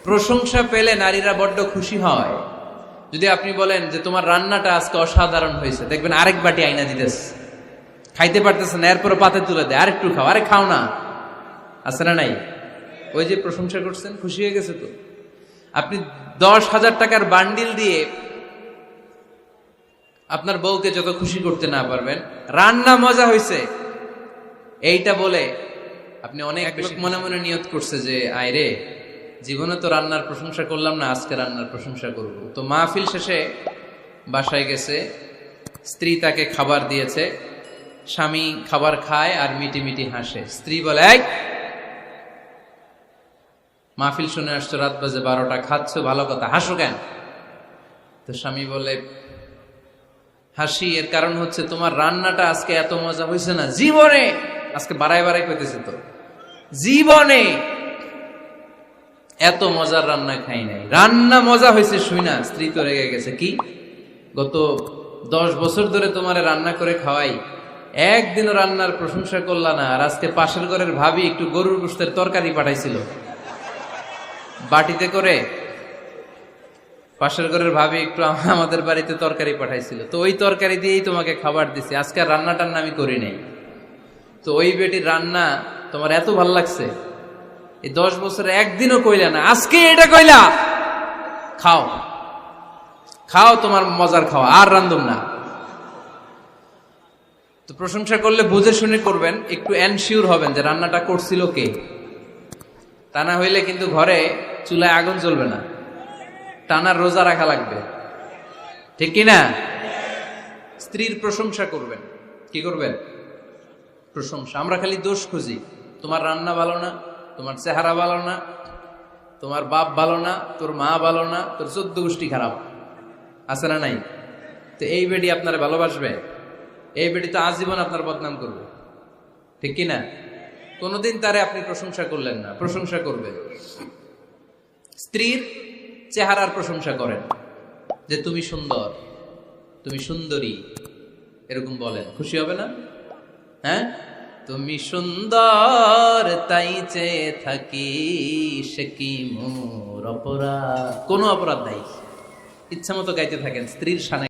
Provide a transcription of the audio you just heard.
প্রশংসা পেলে নারীরা বড্ড খুশি হয়। যদি আপনি বলেন যে তোমার রান্নাটা আজকে অসাধারণ হয়েছে, দেখবেন আরেক বাটি আইনা দিতেছে, খাইতে পারতেছে না, এরপরে পাতে তুলে দেয়, আরেকটু খাও, আরে খাও না, আছে না নাই? ওই যে প্রশংসা করছেন, খুশি হয়ে গেছে। তো আপনি 10,000 টাকার বান্ডিল দিয়ে আপনার বউকে যত খুশি করতে না পারবেন, রান্না মজা হয়েছে এইটা বলে আপনি অনেক বেশি মনে মনে নিয়ত করছে যে আয় রে, জীবনে তো রান্নার প্রশংসা করলাম না, আজকে রান্নার প্রশংসা করব। তো মাহফিল শেষে বাসায় গেছে, স্ত্রী তাকে খাবার দিয়েছে, স্বামী খাবার খায় আর মিটি মিটি হাসে। স্ত্রী বলে, এই মাহফিল শুনে আসছো, রাত বাজে 12টা, খাচ্ছ ভালো কথা, হাসো কেন? তো স্বামী বলে, হাসি এর কারণ হচ্ছে তোমার রান্নাটা আজকে এত মজা হয়েছে না জীবনে, আজকে বাড়াই বাড়াই পেতেছে, তো জীবনে এত মজার রান্না খাই নাই, রান্না মজা হয়েছে শুই না। স্ত্রী তো রেগে গেছে, কি গত 10 বছর ধরে তোমার রান্না করে খাওয়াই, একদিনও রান্নার প্রশংসা করলা না, আর আজকে পাশের ঘরের ভাবি একটু গরুর গোশতের তরকারি পাঠাইছিল বাটিতে করে, পাশের ঘরের ভাবি একটু আমাদের বাড়িতে তরকারি পাঠাইছিল, তো ওই তরকারি দিয়েই তোমাকে খাবার দিছি, আজকে রান্না টান্না আমি করি নাই। তো ওই বেটির রান্না তোমার এত ভাল লাগছে, এই 10 বছরে একদিনও কইলা না, আজকে এটা কইলা, খাও খাও, তোমার মজার খাওয়া, আর রান্ধুম না। তো প্রশংসা করলে বুঝে শুনে করবেন, একটু এনশিওর হবেন যে রান্নাটা করছিল কে, তা না হইলে কিন্তু ঘরে চুলায় আগুন জ্বলবে না, টানার রোজা রাখা লাগবে, ঠিক কিনা? স্ত্রীর প্রশংসা করবেন। কি করবেন? প্রশংসা। আমরা খালি দোষ খুঁজি, তোমার রান্না ভালো না, তোমার চেহারা ভালো না, তোমার বাপ ভালো না, তোর মা ভালো না, তোর 14 গোষ্ঠী খারাপ, আছে না নাই? তো এই বেটি আপনারা ভালোবাসবে? এই বেটি তো আজীবন আপনার বদনাম করবে, ঠিক কিনা? কোনোদিন তারে আপনি প্রশংসা করলেন না, প্রশংসা করবেন। স্ত্রীর চেহারার প্রশংসা করেন, যে তুমি সুন্দর, তুমি সুন্দরী, এরকম বলেন, খুশি হবে না? হ্যাঁ, তুমি সুন্দর তাই চেয়ে থাকি, সে কি মোর অপরাধ? কোনো অপরাধ নাই, ইচ্ছা মতো গাইতে থাকেন স্ত্রীর শানে।